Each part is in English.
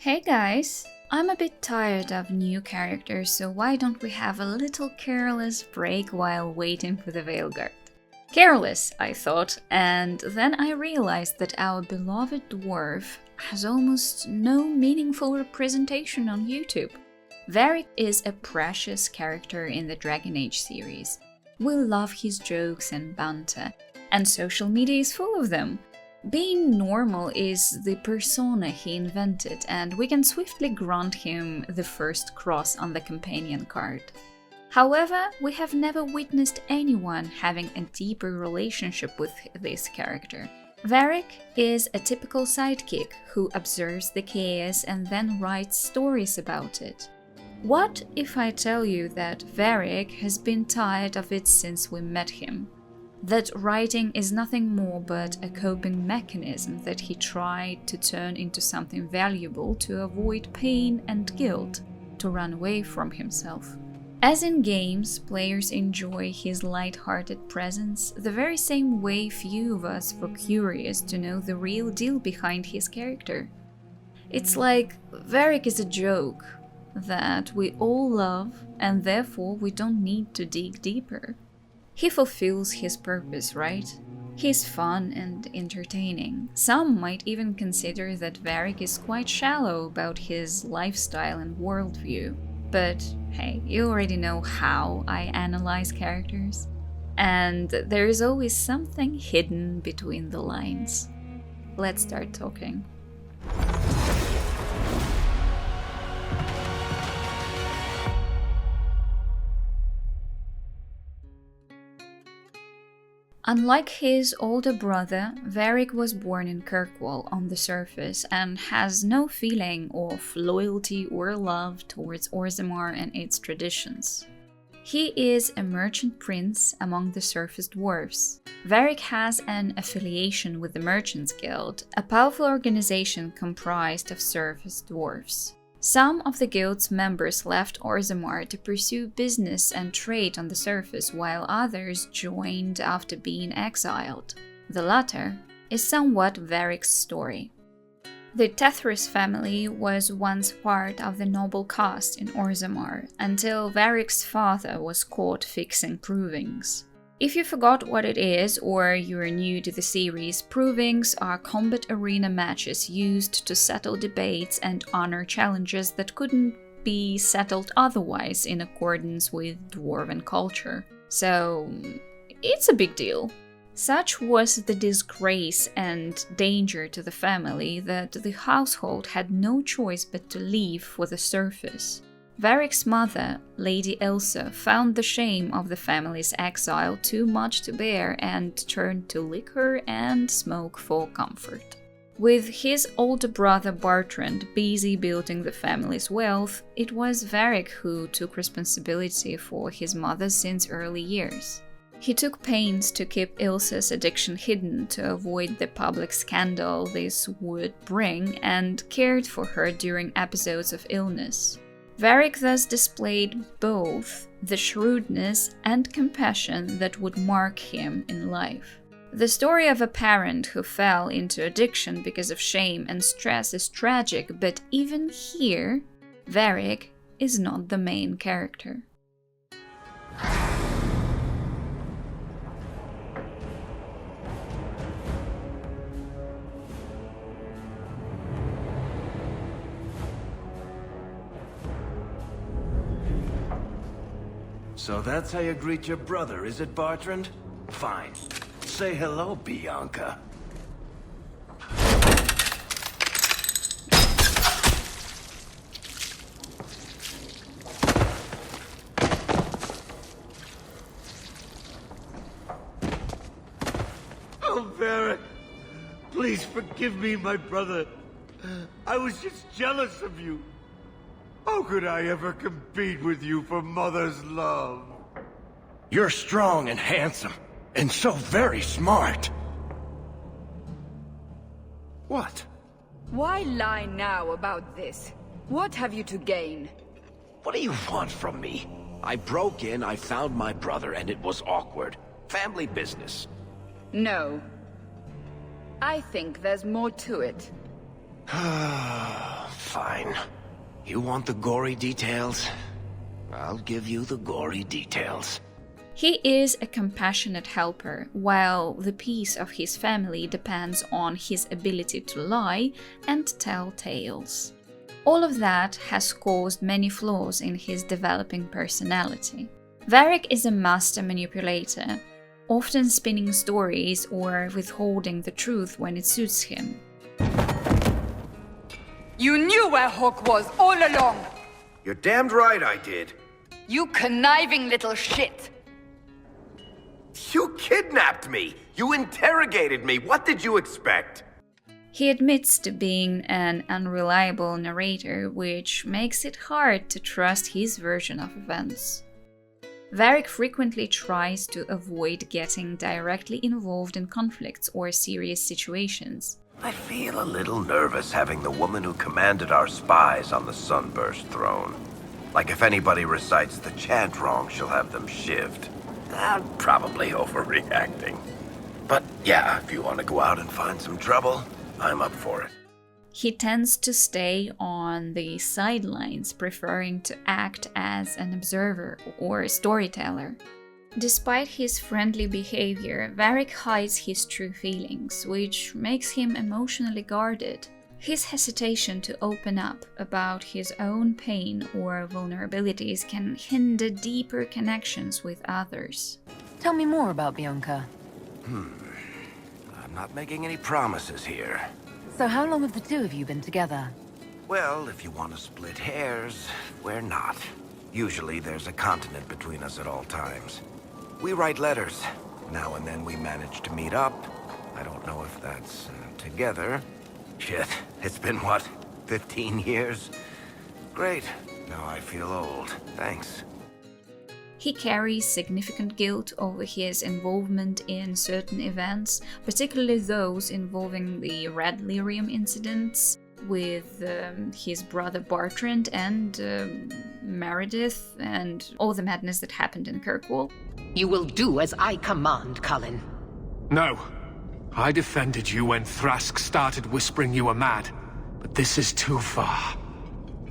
Hey guys! I'm a bit tired of new characters, so why don't we have a little careless break while waiting for the Veilguard? Careless, I thought, and then I realized that our beloved dwarf has almost no meaningful representation on YouTube. Varric is a precious character in the Dragon Age series. We love his jokes and banter, and social media is full of them. Being normal is the persona he invented, and we can swiftly grant him the first cross on the companion card. However, we have never witnessed anyone having a deeper relationship with this character. Varric is a typical sidekick who observes the chaos and then writes stories about it. What if I tell you that Varric has been tired of it since we met him? That writing is nothing more but a coping mechanism that he tried to turn into something valuable to avoid pain and guilt, to run away from himself. As in games, players enjoy his light-hearted presence the very same way few of us were curious to know the real deal behind his character. It's like Varric is a joke that we all love and therefore we don't need to dig deeper. He fulfills his purpose, right? He's fun and entertaining. Some might even consider that Varric is quite shallow about his lifestyle and worldview. But hey, you already know how I analyze characters. And there is always something hidden between the lines. Let's start talking. Unlike his older brother, Varric was born in Kirkwall on the surface and has no feeling of loyalty or love towards Orzammar and its traditions. He is a merchant prince among the surface dwarves. Varric has an affiliation with the Merchants Guild, a powerful organization comprised of surface dwarves. Some of the guild's members left Orzammar to pursue business and trade on the surface, while others joined after being exiled. The latter is somewhat Varric's story. The Tethras family was once part of the noble caste in Orzammar, until Varric's father was caught fixing provings. If you forgot what it is, or you're new to the series, provings are combat arena matches used to settle debates and honor challenges that couldn't be settled otherwise in accordance with dwarven culture. So, it's a big deal. Such was the disgrace and danger to the family that the household had no choice but to leave for the surface. Varric's mother, Lady Elsa, found the shame of the family's exile too much to bear and turned to liquor and smoke for comfort. With his older brother Bartrand busy building the family's wealth, it was Varric who took responsibility for his mother since early years. He took pains to keep Elsa's addiction hidden to avoid the public scandal this would bring and cared for her during episodes of illness. Varric thus displayed both the shrewdness and compassion that would mark him in life. The story of a parent who fell into addiction because of shame and stress is tragic, but even here, Varric is not the main character. So that's how you greet your brother, is it, Bartrand? Fine. Say hello, Bianca. Oh, Varric! Please forgive me, my brother. I was just jealous of you. How could I ever compete with you for Mother's love? You're strong and handsome, and so very smart. What? Why lie now about this? What have you to gain? What do you want from me? I broke in, I found my brother, and it was awkward. Family business. No. I think there's more to it. Fine. You want the gory details? I'll give you the gory details. He is a compassionate helper, while the peace of his family depends on his ability to lie and tell tales. All of that has caused many flaws in his developing personality. Varric is a master manipulator, often spinning stories or withholding the truth when it suits him. You knew where Hawk was all along! You're damned right I did. You conniving little shit! You kidnapped me! You interrogated me! What did you expect? He admits to being an unreliable narrator, which makes it hard to trust his version of events. Varric frequently tries to avoid getting directly involved in conflicts or serious situations. I feel a little nervous having the woman who commanded our spies on the Sunburst throne. Like if anybody recites the chant wrong, she'll have them shivved. I'm probably overreacting. But yeah, if you want to go out and find some trouble, I'm up for it. He tends to stay on the sidelines, preferring to act as an observer or a storyteller. Despite his friendly behavior, Varric hides his true feelings, which makes him emotionally guarded. His hesitation to open up about his own pain or vulnerabilities can hinder deeper connections with others. Tell me more about Bianca. I'm not making any promises here. So how long have the two of you been together? Well, if you want to split hairs, we're not. Usually there's a continent between us at all times. We write letters. Now and then we manage to meet up. I don't know if that's together. Shit, it's been what, 15 years? Great. Now I feel old. Thanks. He carries significant guilt over his involvement in certain events, particularly those involving the Red Lyrium incidents with his brother Bartrand and Meredith and all the madness that happened in Kirkwall. You will do as I command, Cullen. No. I defended you when Thrask started whispering you were mad, but this is too far.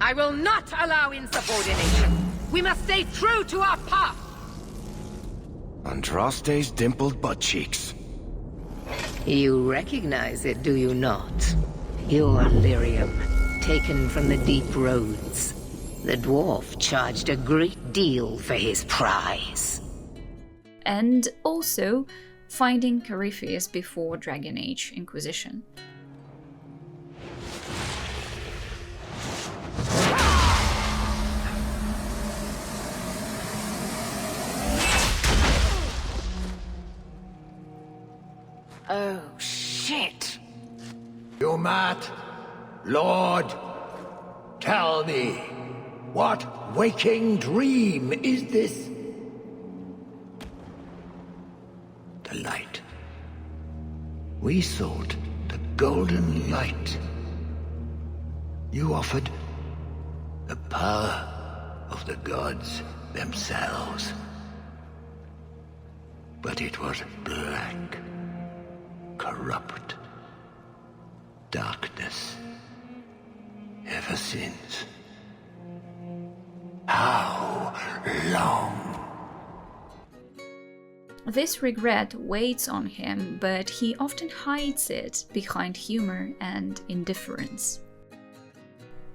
I will not allow insubordination. We must stay true to our path. Andraste's dimpled butt cheeks. You recognize it, do you not? Your lyrium, taken from the deep roads. The dwarf charged a great deal for his prize. And also finding Corypheus before Dragon Age Inquisition. Oh, shit! You mad? Lord, tell me, what waking dream is this? The light. We sought the golden light. You offered the power of the gods themselves. But it was black, corrupt, darkness, ever since. How long? This regret weighs on him, but he often hides it behind humor and indifference.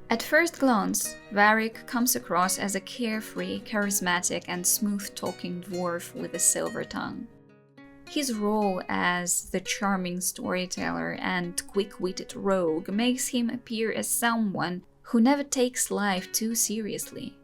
At first glance, Varric comes across as a carefree, charismatic, and smooth-talking dwarf with a silver tongue. His role as the charming storyteller and quick-witted rogue makes him appear as someone who never takes life too seriously.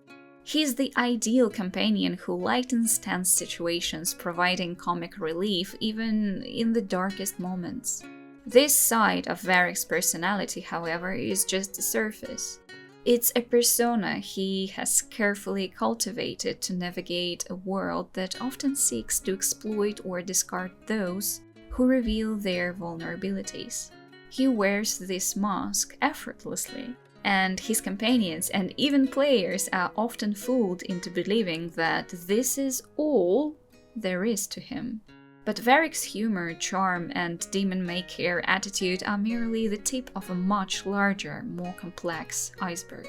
He's the ideal companion who lightens tense situations, providing comic relief even in the darkest moments. This side of Varric's personality, however, is just the surface. It's a persona he has carefully cultivated to navigate a world that often seeks to exploit or discard those who reveal their vulnerabilities. He wears this mask effortlessly, and his companions and even players are often fooled into believing that this is all there is to him. But Varric's humor, charm, and demon-may-care attitude are merely the tip of a much larger, more complex iceberg.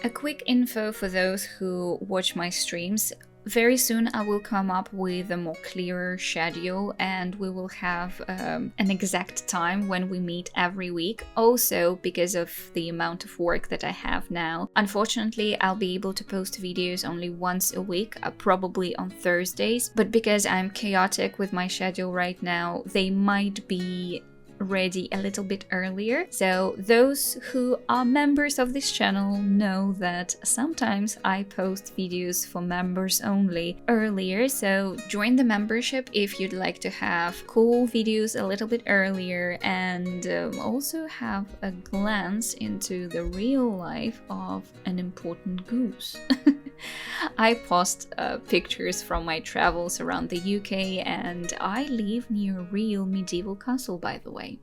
A quick info for those who watch my streams. Very soon I will come up with a more clearer schedule, and we will have an exact time when we meet every week. Also, because of the amount of work that I have now, unfortunately I'll be able to post videos only once a week, probably on Thursdays. But because I'm chaotic with my schedule right now, they might be ready a little bit earlier. So those who are members of this channel know that sometimes I post videos for members only earlier, so join the membership if you'd like to have cool videos a little bit earlier and also have a glance into the real life of an important goose. I post pictures from my travels around the UK, and I live near a real medieval castle, by the way.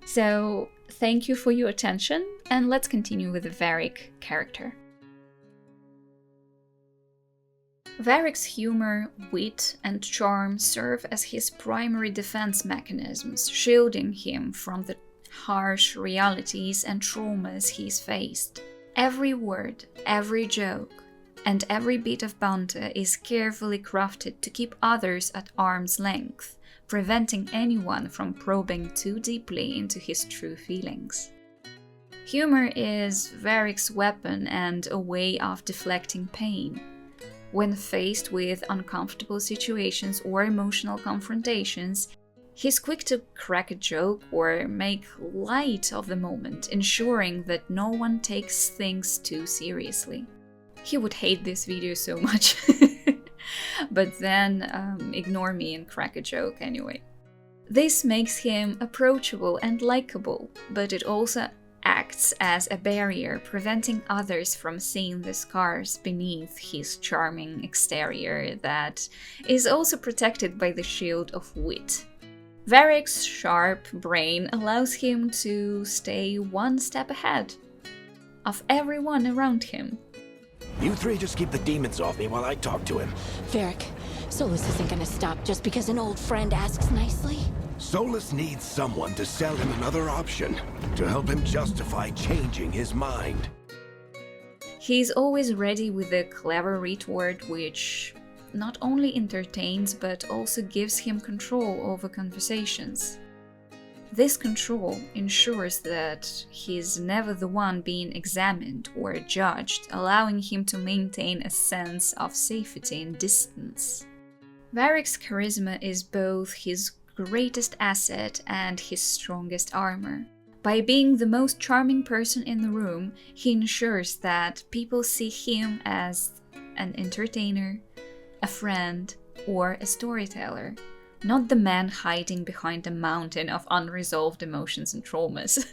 So thank you for your attention, and let's continue with the Varric character. Varric's humor, wit, and charm serve as his primary defense mechanisms, shielding him from the harsh realities and traumas he's faced. Every word, every joke, and every bit of banter is carefully crafted to keep others at arm's length, preventing anyone from probing too deeply into his true feelings. Humor is Varric's weapon and a way of deflecting pain. When faced with uncomfortable situations or emotional confrontations, he's quick to crack a joke or make light of the moment, ensuring that no one takes things too seriously. He would hate this video so much. But then ignore me and crack a joke anyway. This makes him approachable and likable, but it also acts as a barrier, preventing others from seeing the scars beneath his charming exterior that is also protected by the shield of wit. Varric's sharp brain allows him to stay one step ahead of everyone around him. You three just keep the demons off me while I talk to him. Varric, Solus isn't gonna stop just because an old friend asks nicely. Solus needs someone to sell him another option, to help him justify changing his mind. He's always ready with a clever retort which not only entertains but also gives him control over conversations. This control ensures that he's never the one being examined or judged, allowing him to maintain a sense of safety and distance. Varric's charisma is both his greatest asset and his strongest armor. By being the most charming person in the room, he ensures that people see him as an entertainer, a friend, or a storyteller, not the man hiding behind a mountain of unresolved emotions and traumas.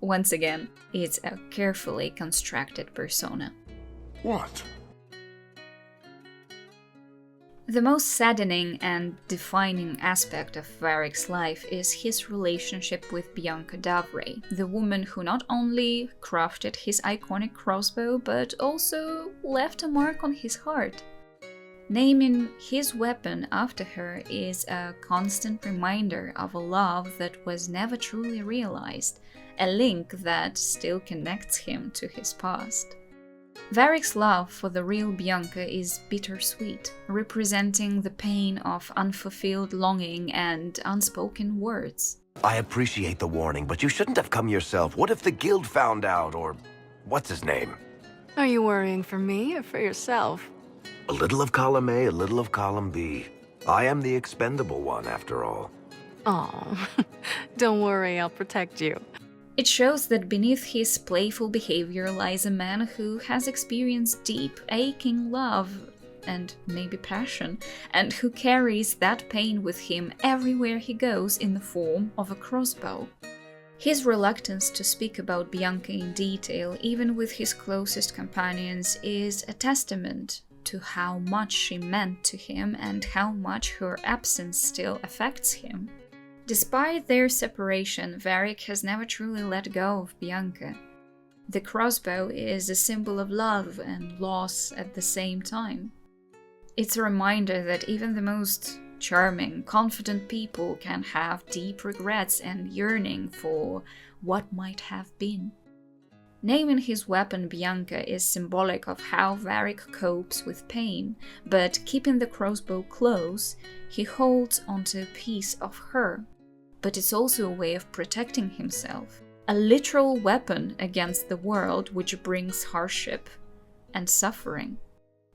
Once again, it's a carefully constructed persona. What? The most saddening and defining aspect of Varric's life is his relationship with Bianca Davri, the woman who not only crafted his iconic crossbow, but also left a mark on his heart. Naming his weapon after her is a constant reminder of a love that was never truly realized, a link that still connects him to his past. Varric's love for the real Bianca is bittersweet, representing the pain of unfulfilled longing and unspoken words. I appreciate the warning, but you shouldn't have come yourself. What if the guild found out, or what's his name? Are you worrying for me or for yourself? A little of column A, a little of column B. I am the expendable one, after all. Oh, don't worry, I'll protect you. It shows that beneath his playful behavior lies a man who has experienced deep, aching love and maybe passion, and who carries that pain with him everywhere he goes in the form of a crossbow. His reluctance to speak about Bianca in detail, even with his closest companions, is a testament to how much she meant to him and how much her absence still affects him. Despite their separation, Varric has never truly let go of Bianca. The crossbow is a symbol of love and loss at the same time. It's a reminder that even the most charming, confident people can have deep regrets and yearning for what might have been. Naming his weapon Bianca is symbolic of how Varric copes with pain, but keeping the crossbow close, he holds onto a piece of her. But it's also a way of protecting himself, a literal weapon against the world which brings hardship and suffering.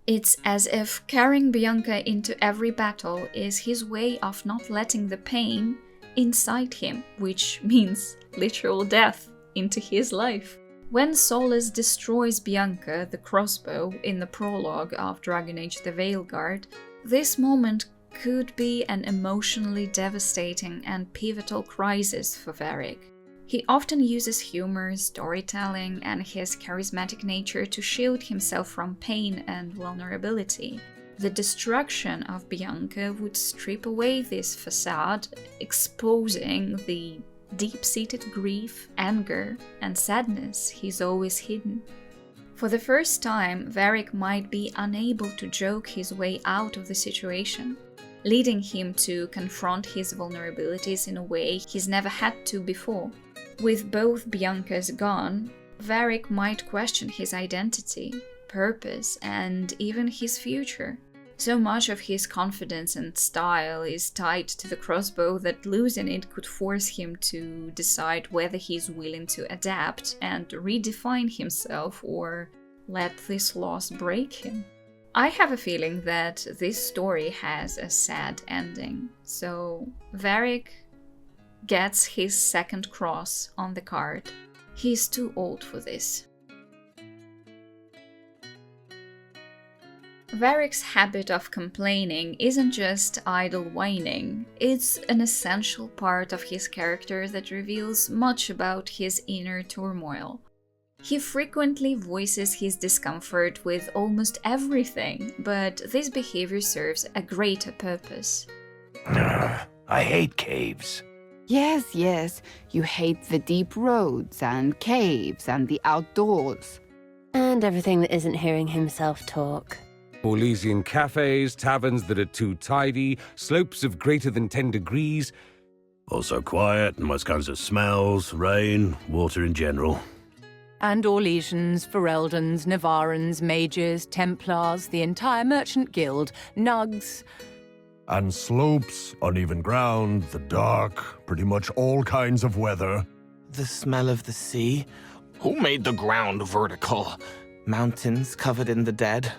It's as if carrying Bianca into every battle is his way of not letting the pain inside him, which means literal death into his life. When Solus destroys Bianca, the crossbow, in the prologue of Dragon Age the Veilguard, this moment could be an emotionally devastating and pivotal crisis for Varric. He often uses humor, storytelling, and his charismatic nature to shield himself from pain and vulnerability. The destruction of Bianca would strip away this facade, exposing the deep-seated grief, anger, and sadness he's always hidden. For the first time, Varric might be unable to joke his way out of the situation, leading him to confront his vulnerabilities in a way he's never had to before. With both Biancas gone, Varric might question his identity, purpose, and even his future. So much of his confidence and style is tied to the crossbow that losing it could force him to decide whether he's willing to adapt and redefine himself or let this loss break him. I have a feeling that this story has a sad ending, so Varric gets his second cross on the card. He's too old for this. Varric's habit of complaining isn't just idle whining, it's an essential part of his character that reveals much about his inner turmoil. He frequently voices his discomfort with almost everything, but this behavior serves a greater purpose. I hate caves. Yes, yes, you hate the deep roads and caves and the outdoors. And everything that isn't hearing himself talk. Orlesian cafes, taverns that are too tidy, slopes of greater than 10 degrees. Also quiet, and most kinds of smells, rain, water in general. And Orlesians, Fereldans, Navarans, Mages, Templars, the entire merchant guild, Nugs. And slopes, uneven ground, the dark, pretty much all kinds of weather. The smell of the sea. Who made the ground vertical? Mountains covered in the dead.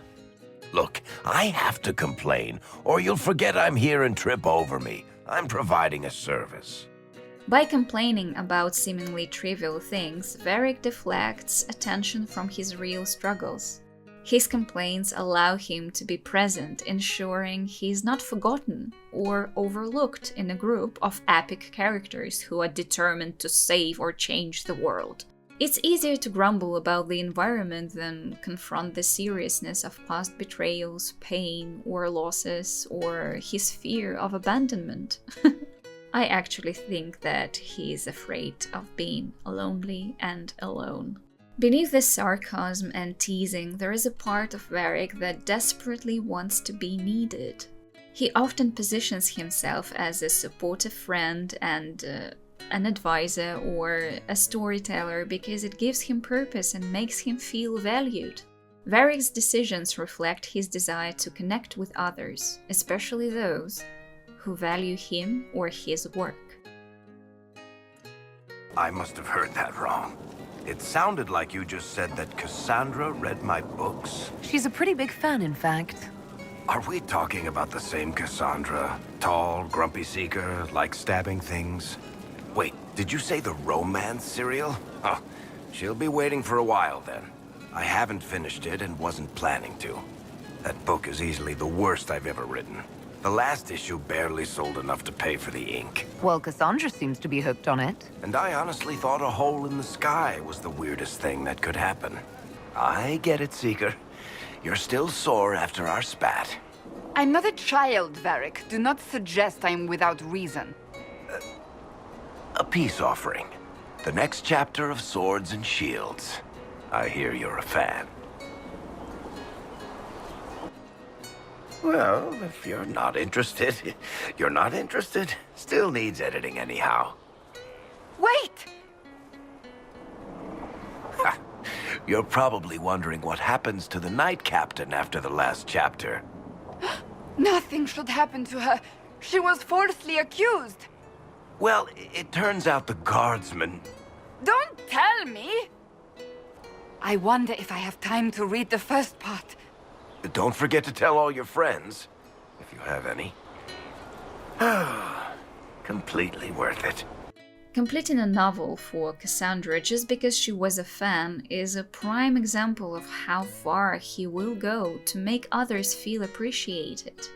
Look, I have to complain, or you'll forget I'm here and trip over me. I'm providing a service. By complaining about seemingly trivial things, Varric deflects attention from his real struggles. His complaints allow him to be present, ensuring he's not forgotten or overlooked in a group of epic characters who are determined to save or change the world. It's easier to grumble about the environment than confront the seriousness of past betrayals, pain, or losses, or his fear of abandonment. I actually think that he is afraid of being lonely and alone. Beneath the sarcasm and teasing, there is a part of Varric that desperately wants to be needed. He often positions himself as a supportive friend and an advisor or a storyteller because it gives him purpose and makes him feel valued. Varric's decisions reflect his desire to connect with others, especially those who value him or his work. I must have heard that wrong. It sounded like you just said that Cassandra read my books. She's a pretty big fan, in fact. Are we talking about the same Cassandra? Tall, grumpy seeker, like stabbing things? Wait, did you say the romance serial? Huh, she'll be waiting for a while then. I haven't finished it and wasn't planning to. That book is easily the worst I've ever written. The last issue barely sold enough to pay for the ink. Well, Cassandra seems to be hooked on it. And I honestly thought a hole in the sky was the weirdest thing that could happen. I get it, Seeker. You're still sore after our spat. I'm not a child, Varric. Do not suggest I'm without reason. A peace offering. The next chapter of Swords and Shields. I hear you're a fan. Well, if you're not interested, you're not interested. Still needs editing anyhow. Wait! You're probably wondering what happens to the Knight Captain after the last chapter. Nothing should happen to her. She was falsely accused. Well, it turns out the guardsman... Don't tell me! I wonder if I have time to read the first part. Don't forget to tell all your friends, if you have any. Completely worth it. Completing a novel for Cassandra just because she was a fan is a prime example of how far he will go to make others feel appreciated,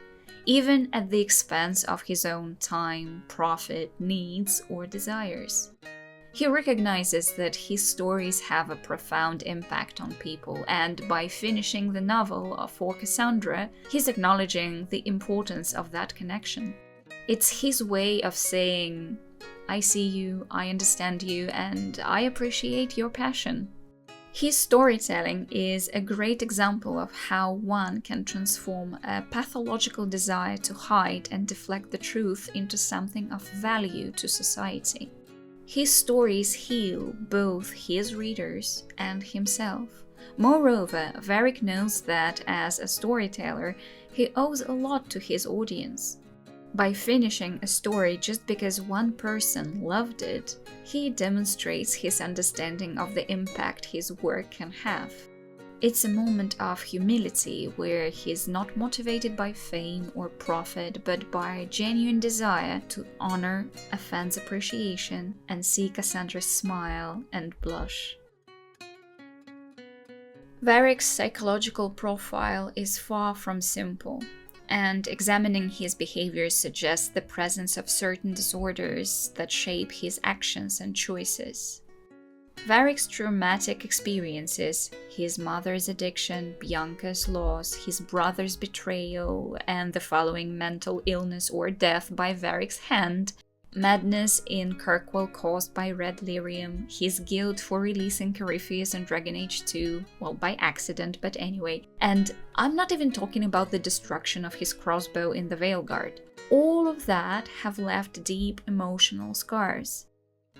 even at the expense of his own time, profit, needs, or desires. He recognizes that his stories have a profound impact on people, and by finishing the novel for Cassandra, he's acknowledging the importance of that connection. It's his way of saying, I see you, I understand you, and I appreciate your passion. His storytelling is a great example of how one can transform a pathological desire to hide and deflect the truth into something of value to society. His stories heal both his readers and himself. Moreover, Varric knows that as a storyteller, he owes a lot to his audience. By finishing a story just because one person loved it, he demonstrates his understanding of the impact his work can have. It's a moment of humility where he's not motivated by fame or profit, but by a genuine desire to honor a fan's appreciation and see Cassandra's smile and blush. Varric's psychological profile is far from simple, and examining his behavior suggests the presence of certain disorders that shape his actions and choices. Varric's traumatic experiences, his mother's addiction, Bianca's loss, his brother's betrayal, and the following mental illness or death by Varric's hand, madness in Kirkwall caused by red lyrium, his guilt for releasing Corypheus in Dragon Age 2, well, by accident, but anyway, and I'm not even talking about the destruction of his crossbow in the Veilguard. All of that have left deep emotional scars.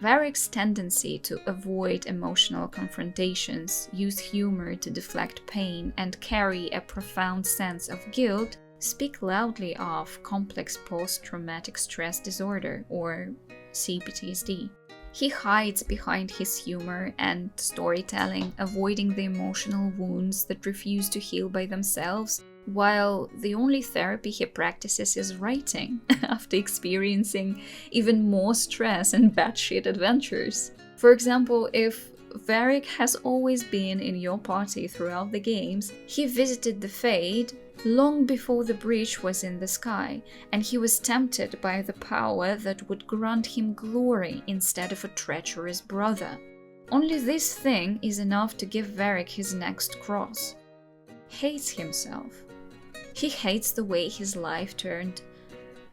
Varric's tendency to avoid emotional confrontations, use humor to deflect pain, and carry a profound sense of guilt speak loudly of complex post-traumatic stress disorder, or CPTSD. He hides behind his humor and storytelling, avoiding the emotional wounds that refuse to heal by themselves, while the only therapy he practices is writing, after experiencing even more stress and batshit adventures. For example, if Varric has always been in your party throughout the games, he visited the Fade long before the breach was in the sky, and he was tempted by the power that would grant him glory instead of a treacherous brother. Only this thing is enough to give Varric his next cross. Hates himself. He hates the way his life turned,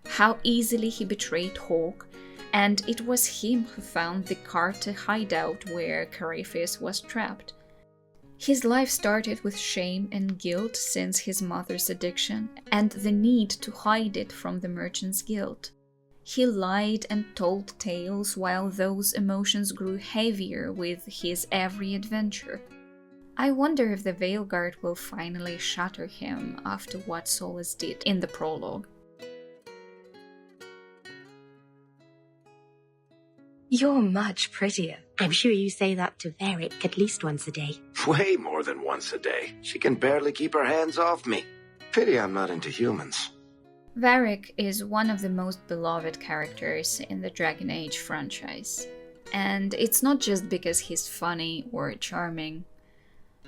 how easily he betrayed Hawke, and it was him who found the Carter hideout where Corypheus was trapped. His life started with shame and guilt since his mother's addiction, and the need to hide it from the Merchant's Guild. He lied and told tales while those emotions grew heavier with his every adventure. I wonder if the Veilguard will finally shatter him after what Solus did in the prologue. You're much prettier. I'm sure you say that to Varric at least once a day. Way more than once a day. She can barely keep her hands off me. Pity I'm not into humans. Varric is one of the most beloved characters in the Dragon Age franchise. And it's not just because he's funny or charming.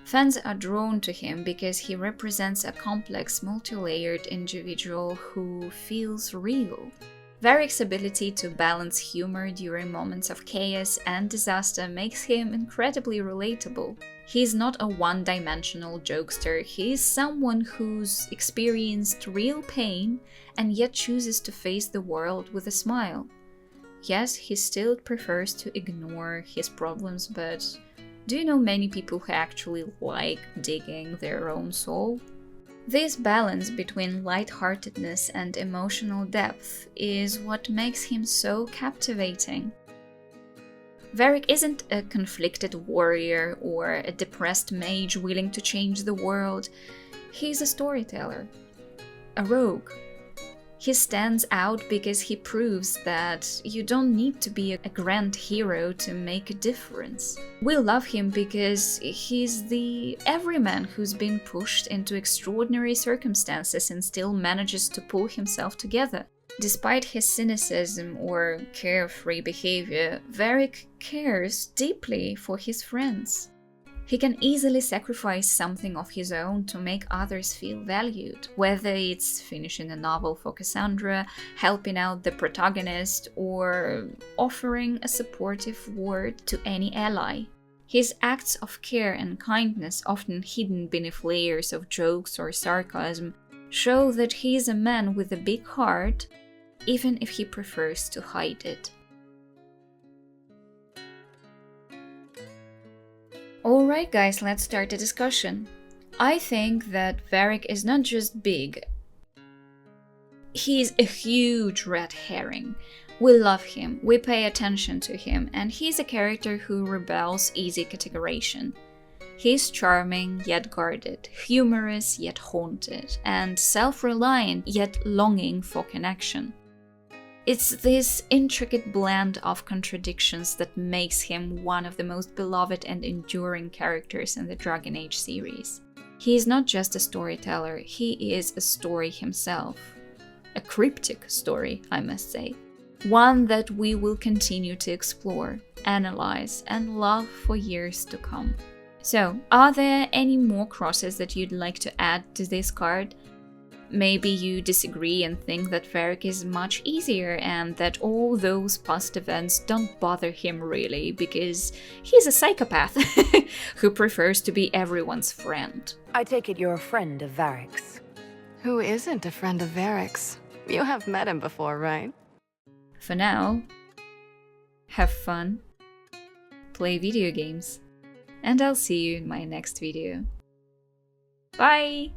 Fans are drawn to him because he represents a complex, multi-layered individual who feels real. Varric's ability to balance humor during moments of chaos and disaster makes him incredibly relatable. He's not a one-dimensional jokester, he's someone who's experienced real pain and yet chooses to face the world with a smile. Yes, he still prefers to ignore his problems, but do you know many people who actually like digging their own soul? This balance between lightheartedness and emotional depth is what makes him so captivating. Varric isn't a conflicted warrior or a depressed mage willing to change the world. He's a storyteller, a rogue. He stands out because he proves that you don't need to be a grand hero to make a difference. We love him because he's the everyman who's been pushed into extraordinary circumstances and still manages to pull himself together. Despite his cynicism or carefree behavior, Varric cares deeply for his friends. He can easily sacrifice something of his own to make others feel valued, whether it's finishing a novel for Cassandra, helping out the protagonist, or offering a supportive word to any ally. His acts of care and kindness, often hidden beneath layers of jokes or sarcasm, show that he is a man with a big heart, even if he prefers to hide it. Alright guys, let's start the discussion. I think that Varric is not just big, he's a huge red herring. We love him, we pay attention to him, and he's a character who rebels easy categorization. He's charming yet guarded, humorous yet haunted, and self-reliant yet longing for connection. It's this intricate blend of contradictions that makes him one of the most beloved and enduring characters in the Dragon Age series. He is not just a storyteller, he is a story himself. A cryptic story, I must say. One that we will continue to explore, analyze, and love for years to come. So, are there any more crosses that you'd like to add to this card? Maybe you disagree and think that Varric is much easier and that all those past events don't bother him really because he's a psychopath who prefers to be everyone's friend. I take it you're a friend of Varric's. Who isn't a friend of Varric's? You have met him before, right? For now, have fun, play video games, and I'll see you in my next video. Bye!